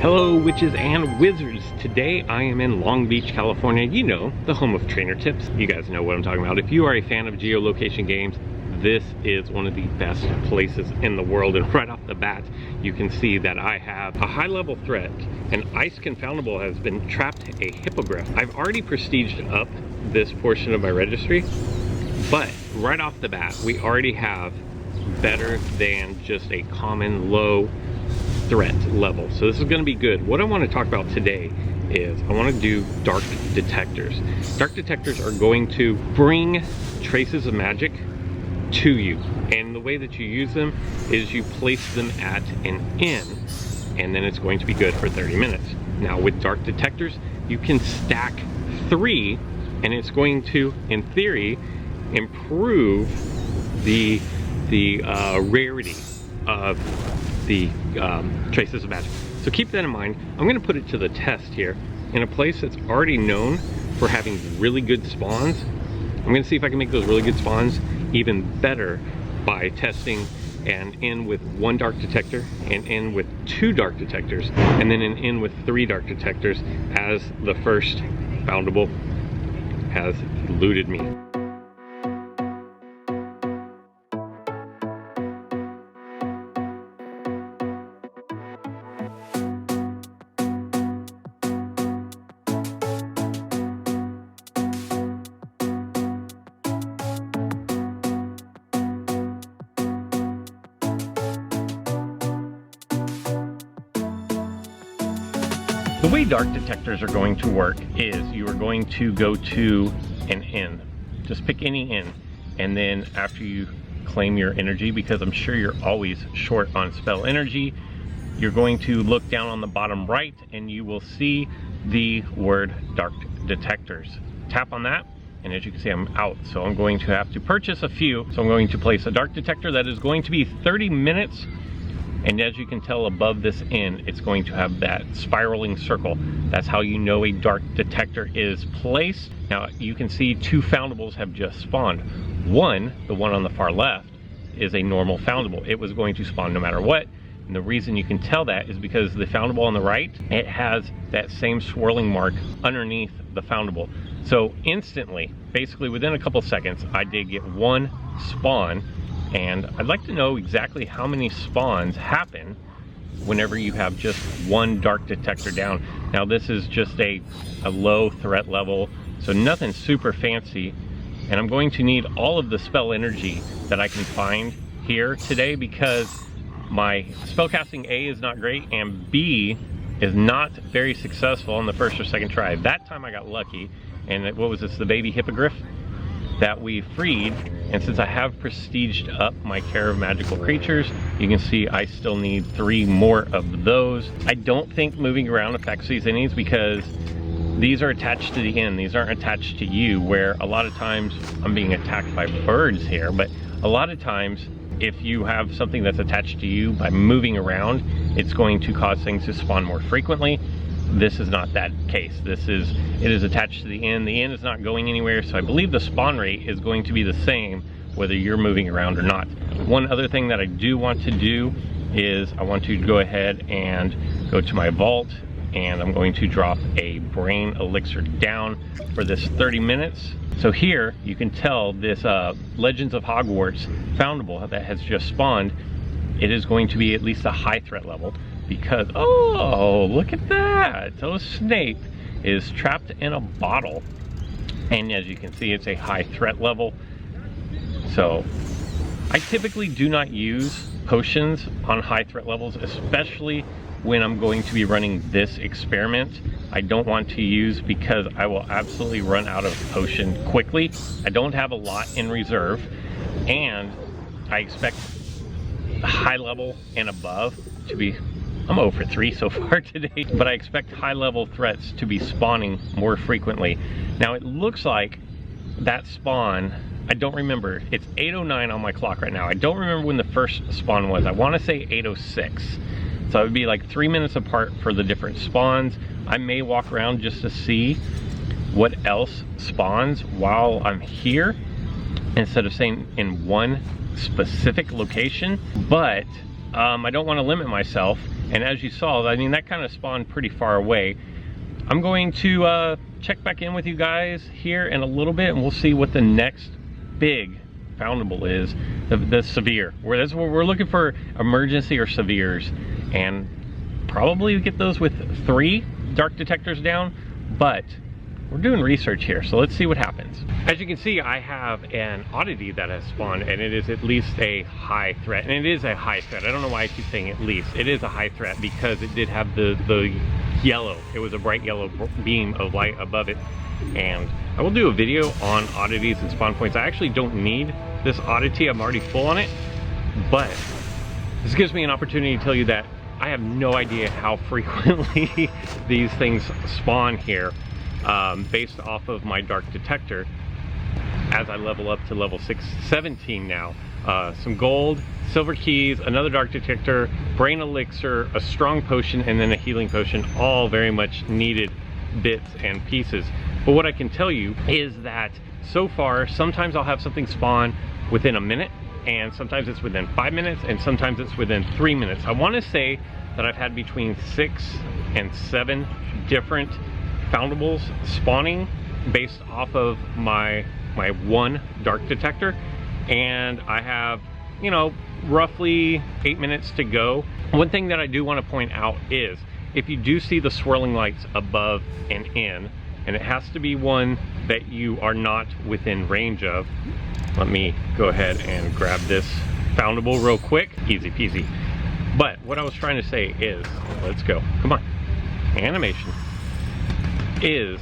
Hello witches and wizards. Today I am in Long Beach, California. You know, the home of trainer tips. You guys know what I'm talking about. If you are a fan of geolocation games, this is one of the best places in the world. And right off the bat, you can see that I have a high level threat. An ice confoundable has been trapped a hippogriff. I've already prestiged up this portion of my registry, but right off the bat, we already have better than just a common low threat level. So this is going to be good. What I want to talk about today is I want to do dark detectors. Dark detectors are going to bring traces of magic to you, and the way that you use them is you place them at an inn, and then it's going to be good for 30 minutes. Now with dark detectors, you can stack 3, and it's going to, in theory, improve the rarity of the traces of magic. So keep that in mind. I'm going to put it to the test here in a place that's already known for having really good spawns. I'm going to see if I can make those really good spawns even better by testing an inn with 1 dark detector, an inn with 2 dark detectors, and then an inn with 3 dark detectors, as the first foundable has eluded me. The way dark detectors are going to work is you are going to go to an inn. Just pick any inn, and then after you claim your energy, because I'm sure you're always short on spell energy, you're going to look down on the bottom right and you will see the word dark detectors. Tap on that, and as you can see, I'm out. So I'm going to have to purchase a few. So I'm going to place a dark detector that is going to be 30 minutes. And as you can tell above this inn, it's going to have that spiraling circle. That's how you know a dark detector is placed. Now you can see 2 foundables have just spawned. One, the one on the far left, is a normal foundable. It was going to spawn no matter what. And the reason you can tell that is because the foundable on the right, it has that same swirling mark underneath the foundable. So instantly, basically within a couple seconds, I did get 1 spawn. And I'd like to know exactly how many spawns happen whenever you have just 1 dark detector down. Now this is just a low threat level, so nothing super fancy. And I'm going to need all of the spell energy that I can find here today, because my spellcasting A is not great and B is not very successful on the first or second try. That time I got lucky, and what was this, the baby hippogriff that we freed. And since I have prestiged up my care of magical creatures, you can see I still need 3 more of those. I don't think moving around affects these innings, because these are attached to the inn. These aren't attached to you, where a lot of times I'm being attacked by birds here, but a lot of times if you have something that's attached to you, by moving around, it's going to cause things to spawn more frequently. This is not that case. It is attached to the inn. The inn is not going anywhere, so I believe the spawn rate is going to be the same whether you're moving around or not. One other thing that I do want to do is I want to go ahead and go to my vault, and I'm going to drop a brain elixir down for this 30 minutes. So here you can tell this Legends of Hogwarts foundable that has just spawned, it is going to be at least a high threat level, because, oh, look at that. So Snape is trapped in a bottle. And as you can see, it's a high threat level. So I typically do not use potions on high threat levels, especially when I'm going to be running this experiment. I don't want to use, because I will absolutely run out of potion quickly. I don't have a lot in reserve, and I expect high level and above to be, I'm 0 for 3 so far today, but I expect high level threats to be spawning more frequently. Now it looks like that spawn, I don't remember, it's 8:09 on my clock right now. I don't remember when the first spawn was. I want to say 8:06. So it would be like 3 minutes apart for the different spawns. I may walk around just to see what else spawns while I'm here, instead of saying in one specific location. But I don't want to limit myself, And as you saw, I mean, that kind of spawned pretty far away. I'm going to check back in with you guys here in a little bit, and we'll see what the next big foundable is, the severe. We're looking for emergency or severes, and probably get those with 3 dark detectors down, but we're doing research here, so let's see what happens. As you can see, I have an oddity that has spawned, and it is at least a high threat. And it is a high threat. I don't know why I keep saying at least. It is a high threat because it did have the yellow. It was a bright yellow beam of light above it. And I will do a video on oddities and spawn points. I actually don't need this oddity. I'm already full on it. But this gives me an opportunity to tell you that I have no idea how frequently these things spawn here. Based off of my dark detector as I level up to level 17 now. Some gold, silver keys, another dark detector, brain elixir, a strong potion, and then a healing potion, all very much needed bits and pieces. But what I can tell you is that so far, sometimes I'll have something spawn within a minute, and sometimes it's within 5 minutes, and sometimes it's within 3 minutes. I want to say that I've had between 6 and 7 different foundables spawning based off of my one dark detector, and I have, you know, roughly 8 minutes to go. One thing that I do want to point out is if you do see the swirling lights above and in, and it has to be one that you are not within range of. Let me go ahead and grab this foundable real quick. Easy peasy. But what I was trying to say is, let's go, come on, animation, is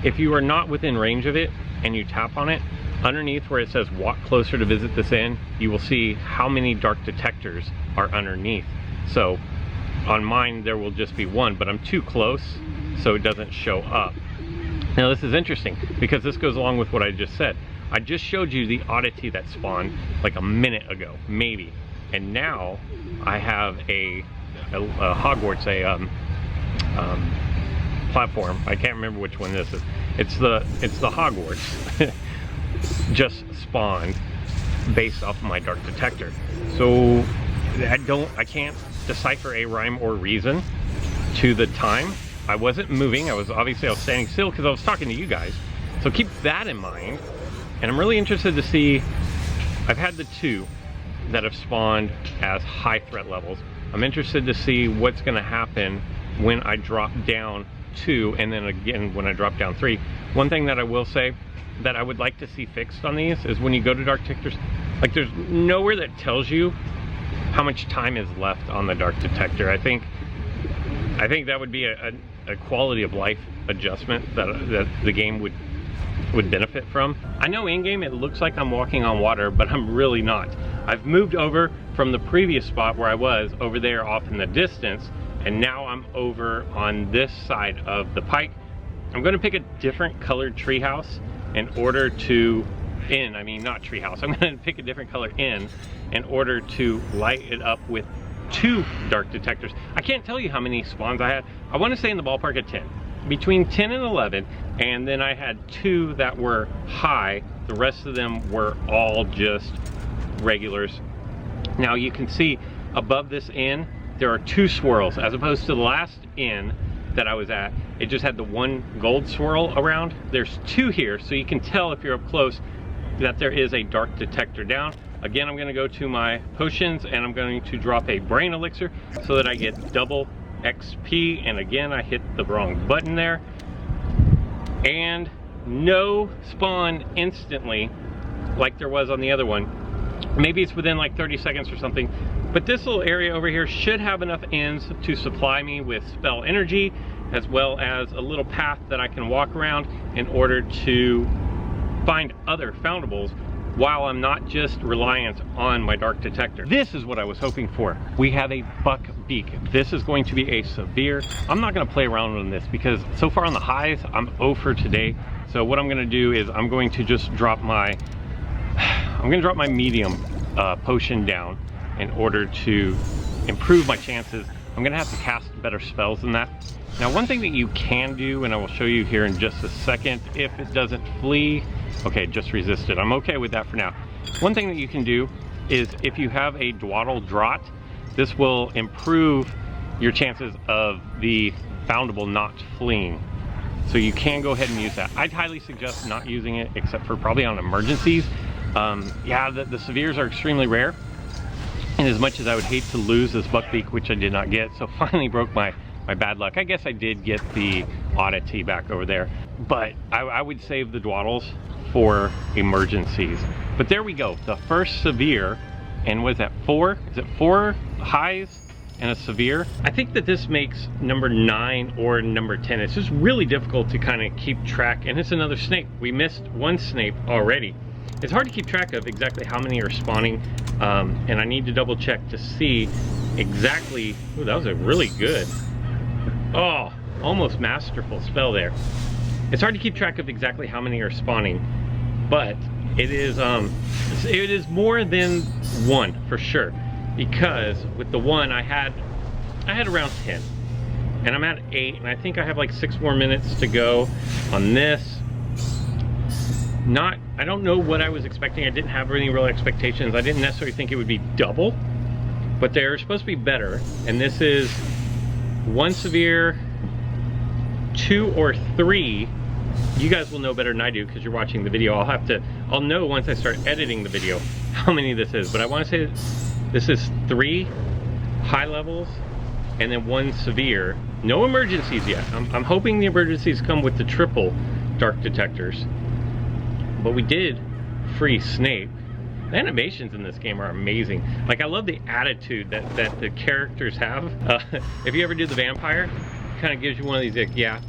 if you are not within range of it and you tap on it, underneath where it says walk closer to visit this inn, you will see how many dark detectors are underneath. So on mine there will just be one, but I'm too close so it doesn't show up. Now this is interesting because this goes along with what I just said. I just showed you the oddity that spawned like a minute ago, maybe, and now I have a Hogwarts, platform. I can't remember which one this is. It's the Hogwarts just spawned based off of my dark detector. So I can't decipher a rhyme or reason to the time. I wasn't moving. I was standing still because I was talking to you guys. So keep that in mind. And I'm really interested to see, I've had the 2 that have spawned as high threat levels. I'm interested to see what's going to happen when I drop down 2, and then again when I drop down 3. One thing that I will say that I would like to see fixed on these is when you go to dark detectors, like there's nowhere that tells you how much time is left on the dark detector. I think that would be a quality of life adjustment that the game would benefit from. I know in game it looks like I'm walking on water, but I'm really not. I've moved over from the previous spot where I was over there off in the distance, and now I'm over on this side of the pike. I'm going to pick a different colored treehouse in order to, not treehouse, I'm going to pick a different color in order to light it up with 2 dark detectors. I can't tell you how many spawns I had. I want to say in the ballpark of 10. Between 10 and 11, and then I had 2 that were high. The rest of them were all just regulars. Now you can see above this inn, there are 2 swirls, as opposed to the last inn that I was at. It just had the 1 gold swirl around. There's 2 here, so you can tell if you're up close that there is a dark detector down. Again, I'm gonna go to my potions and I'm going to drop a brain elixir so that I get double XP, and again I hit the wrong button there, and no spawn instantly like there was on the other one. Maybe it's within like 30 seconds or something, but this little area over here should have enough ends to supply me with spell energy, as well as a little path that I can walk around in order to find other foundables while I'm not just reliant on my dark detector. This is what I was hoping for. We have a buck beak. This is going to be a severe. I'm not gonna play around on this because so far on the highs, I'm 0 for today. So what I'm gonna do is I'm going to just drop my medium potion down in order to improve my chances. I'm gonna have to cast better spells than that. Now one thing that you can do, and I will show you here in just a second, if it doesn't flee, okay, just resist it. I'm okay with that for now. One thing that you can do is if you have a dwaddle draught, this will improve your chances of the foundable not fleeing. So you can go ahead and use that. I'd highly suggest not using it except for probably on emergencies. Yeah, the severes are extremely rare. And as much as I would hate to lose this buckbeak, which I did not get, so finally broke my bad luck. I guess I did get the oddity back over there, but I would save the dwaddles for emergencies. But there we go, the first severe, and was that 4? Is it 4 highs and a severe? I think that this makes number 9 or number 10. It's just really difficult to kind of keep track, and it's another snake. We missed one snake already. It's hard to keep track of exactly how many are spawning, and I need to double check to see exactly. Ooh, that was a really good, oh, almost masterful spell there. It's hard to keep track of exactly how many are spawning, but it is more than 1 for sure, because with the 1 I had around 10, and I'm at 8, and I think I have like 6 more minutes to go on this. I don't know what I was expecting. I didn't have any real expectations. I didn't necessarily think it would be double, but they're supposed to be better. And this is 1 severe, 2 or 3. You guys will know better than I do because you're watching the video. I'll know once I start editing the video how many this is, but I want to say this is 3 high levels and then 1 severe. No emergencies yet. I'm hoping the emergencies come with the triple dark detectors. But we did free Snape. The animations in this game are amazing. Like, I love the attitude that the characters have. If you ever do the vampire, it kind of gives you one of these, like, yeah,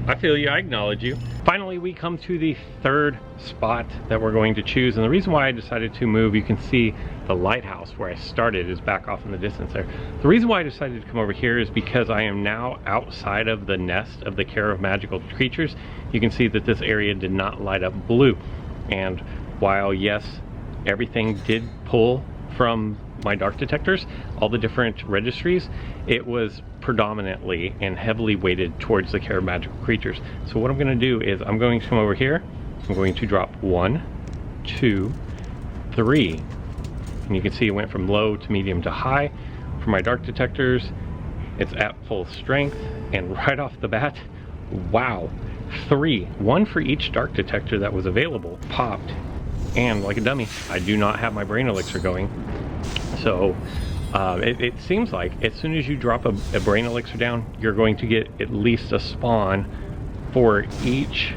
I feel you, I acknowledge you. Finally, we come to the 3rd spot that we're going to choose. And the reason why I decided to move, you can see the lighthouse where I started is back off in the distance there. The reason why I decided to come over here is because I am now outside of the nest of the Care of Magical Creatures. You can see that this area did not light up blue. And while, yes, everything did pull from my dark detectors, all the different registries, it was predominantly and heavily weighted towards the Care of Magical Creatures. So what I'm going to do is I'm going to come over here. I'm going to drop 1, 2, 3. And you can see it went from low to medium to high. For my dark detectors, it's at full strength. And right off the bat, wow, 3. 1 for each dark detector that was available popped. And like a dummy, I do not have my brain elixir going. So it seems like as soon as you drop a brain elixir down, you're going to get at least a spawn for each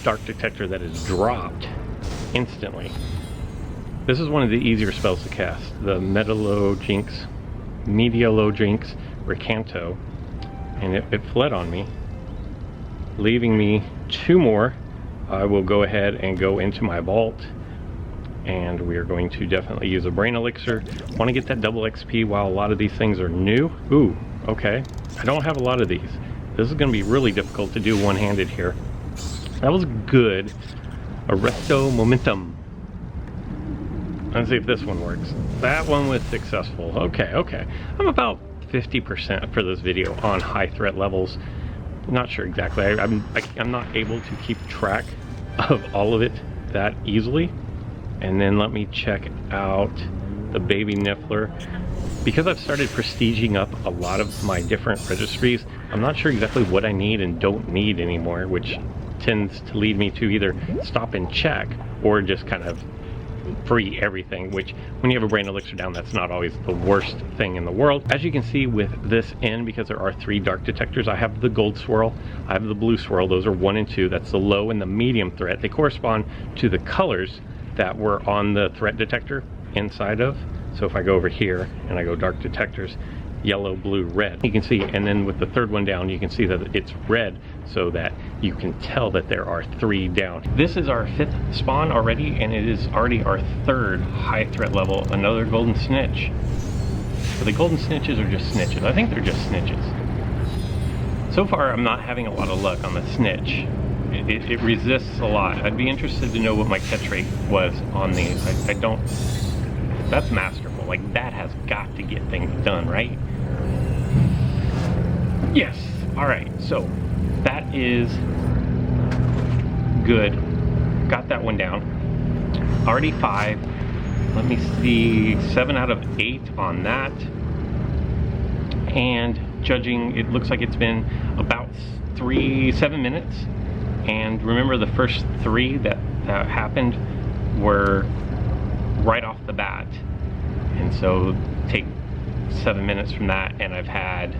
dark detector that is dropped instantly. This is one of the easier spells to cast, the Medialogynx Recanto, and it fled on me, leaving me 2 more. I will go ahead and go into my vault, and we are going to definitely use a brain elixir. Want to get that double XP while a lot of these things are new. Ooh, okay. I don't have a lot of these. This is going to be really difficult to do one-handed here. That was good. Arresto Momentum. Let's see if this one works. That one was successful. Okay. I'm about 50% for this video on high threat levels. Not sure exactly. I'm not able to keep track of all of it that easily. And then let me check out the baby niffler. Because I've started prestiging up a lot of my different registries, I'm not sure exactly what I need and don't need anymore, which tends to lead me to either stop and check or just kind of free everything, which when you have a brain elixir down, that's not always the worst thing in the world. As you can see with this in, because there are 3 dark detectors, I have the gold swirl, I have the blue swirl. Those are 1 and 2. That's the low and the medium threat. They correspond to the colors that were on the threat detector inside of. So if I go over here and I go dark detectors, yellow, blue, red, you can see, and then with the 3rd one down, you can see that it's red, so that you can tell that there are 3 down. This is our 5th spawn already, and it is already our 3rd high threat level, another golden snitch. So the golden snitches are just snitches. I think they're just snitches. So far, I'm not having a lot of luck on the snitch. It resists a lot. I'd be interested to know what my catch rate was on these. I don't, that's masterful. Like, that has got to get things done, right? Yes. All right, so that is good. Got that one down. Already 5. Let me see, 7 out of 8 on that. and judging, it looks like it's been about 7 minutes. And remember, the first 3 that happened were right off the bat, and so take 7 minutes from that, and I've had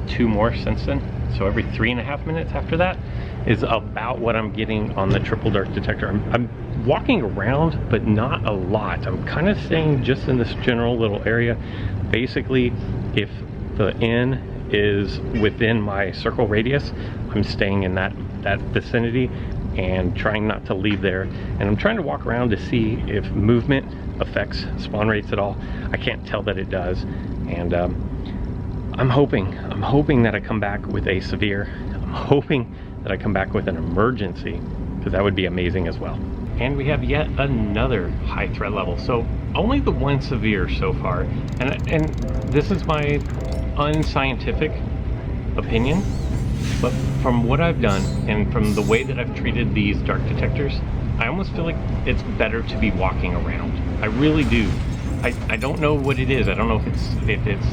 2 more since then. So every 3.5 minutes after that is about what I'm getting on the triple dark detector. I'm walking around, but not a lot. I'm kind of staying just in this general little area. Basically, if the N is within my circle radius, I'm staying in that vicinity and trying not to leave there. And I'm trying to walk around to see if movement affects spawn rates at all. I can't tell that it does. And I'm hoping that I come back with a severe. I'm hoping that I come back with an emergency, because that would be amazing as well. And we have yet another high threat level. So only the 1 severe so far. And this is my unscientific opinion, but from what I've done and from the way that I've treated these dark detectors, I almost feel like it's better to be walking around. I really do. I don't know what it is. I don't know if it's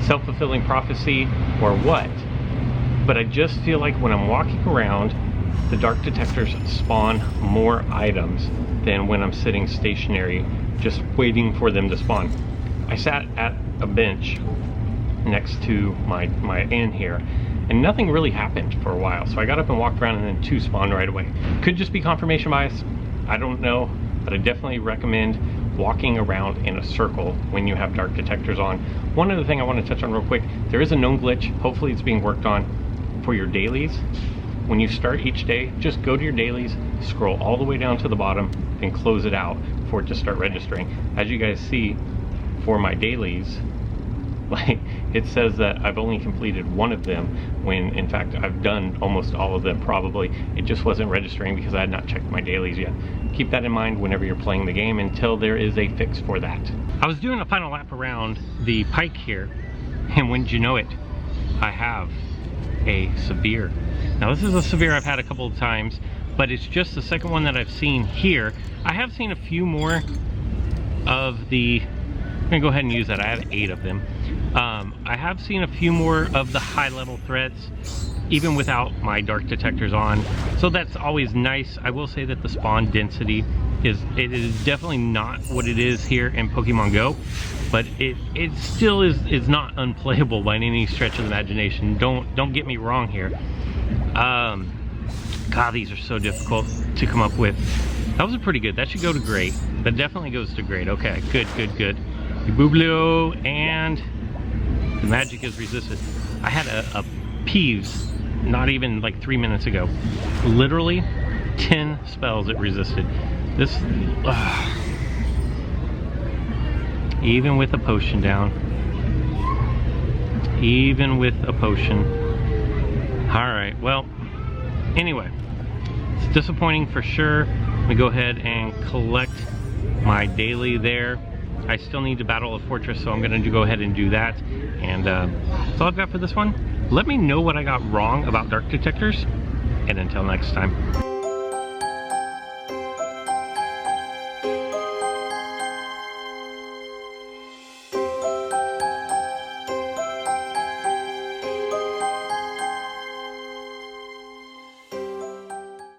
self-fulfilling prophecy or what, but I just feel like when I'm walking around, the dark detectors spawn more items than when I'm sitting stationary just waiting for them to spawn. I sat at a bench next to my inn here, and nothing really happened for a while, so I got up and walked around, and then 2 spawned right away. Could just be confirmation bias, I don't know, but I definitely recommend walking around in a circle when you have dark detectors on. One other thing I want to touch on real quick, there is a known glitch, hopefully it's being worked on, for your dailies. When you start each day, just go to your dailies, scroll all the way down to the bottom, and close it out for it to start registering. As you guys see, for my dailies, like, it says that I've only completed 1 of them, when in fact I've done almost all of them probably. It just wasn't registering because I had not checked my dailies yet. Keep that in mind whenever you're playing the game until there is a fix for that. I was doing a final lap around the pike here, and wouldn't you know it, I have a severe. Now this is a severe I've had a couple of times, but it's just the second one that I've seen here. I have seen a few more of the, I'm gonna go ahead and use that, I have 8 of them. I have seen a few more of the high level threats, even without my dark detectors on, so that's always nice. I will say that the spawn density is definitely not what it is here in Pokemon Go, but it still is not unplayable by any stretch of the imagination. Don't get me wrong here. God, these are so difficult to come up with. That was pretty good. That should go to great. That definitely goes to great. Okay, good. Booblo, and the magic is resisted. I had a Peeves not even like 3 minutes ago. Literally 10 spells it resisted. This, even with a potion down. Even with a potion. Alright, well, anyway, it's disappointing for sure. Let me go ahead and collect my daily there. I still need to battle a fortress, so I'm going to go ahead and do that. And that's all I've got for this one. Let me know what I got wrong about dark detectors, and until next time.